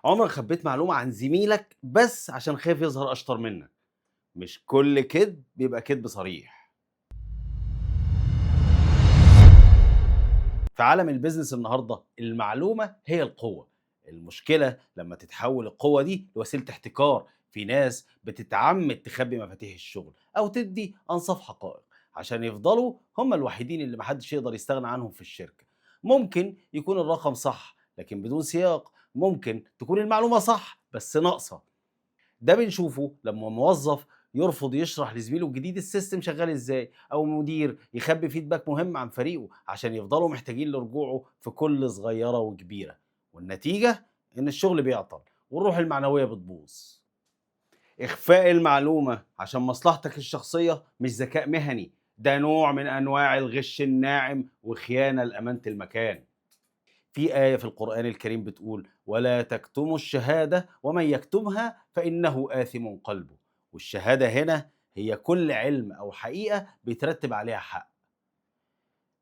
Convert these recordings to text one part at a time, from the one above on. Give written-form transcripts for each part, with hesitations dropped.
عمرك خبيت معلومة عن زميلك بس عشان خايف يظهر أشطر منك؟ مش كل كدب بيبقى كدب صريح. في عالم البيزنس النهارده المعلومة هي القوة. المشكلة لما تتحول القوة دي لوسيلة احتكار. في ناس بتتعمد تخبي مفاتيح الشغل أو تدي أنصاف حقائق عشان يفضلوا هم الوحيدين اللي محدش يقدر يستغنى عنهم في الشركة. ممكن يكون الرقم صح لكن بدون سياق، ممكن تكون المعلومة صح بس ناقصة. ده بنشوفه لما موظف يرفض يشرح لزميله الجديد السيستم شغال ازاي، او مدير يخبي فيدباك مهم عن فريقه عشان يفضلوا محتاجين لرجوعه في كل صغيره وكبيره. والنتيجه ان الشغل بيعطل والروح المعنويه بتبوظ. اخفاء المعلومه عشان مصلحتك الشخصيه مش ذكاء مهني، ده نوع من انواع الغش الناعم وخيانه لامانه المكان. في آية في القرآن الكريم بتقول: ولا تكتموا الشهادة ومن يكتمها فإنه آثم قلبه. والشهادة هنا هي كل علم أو حقيقة بيترتب عليها حق.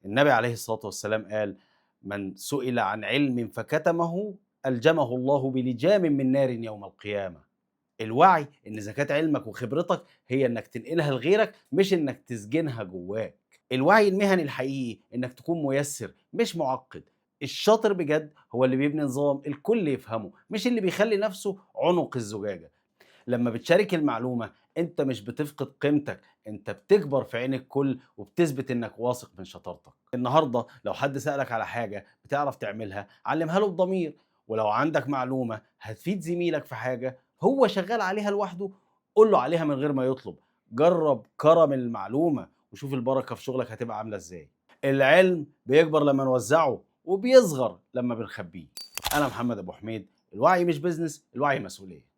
النبي عليه الصلاة والسلام قال: من سئل عن علم فكتمه ألجمه الله بلجام من نار يوم القيامة. الوعي إن زكاة علمك وخبرتك هي إنك تنقلها لغيرك مش إنك تسجنها جواك. الوعي المهني الحقيقي إنك تكون ميسر مش معقد. الشاطر بجد هو اللي بيبني نظام الكل يفهمه، مش اللي بيخلي نفسه عنق الزجاجة. لما بتشارك المعلومة انت مش بتفقد قيمتك، انت بتكبر في عين الكل وبتثبت انك واثق من شطارتك. النهاردة لو حد سألك على حاجة بتعرف تعملها علمها له بضمير. ولو عندك معلومة هتفيد زميلك في حاجة هو شغال عليها لوحده، قول له عليها من غير ما يطلب. جرب كرم المعلومة وشوف البركة في شغلك هتبقى عاملة ازاي. العلم بيكبر لما نوزعه وبيصغر لما بنخبيه. انا محمد ابو حميد. الوعي مش بيزنس، الوعي مسؤولية.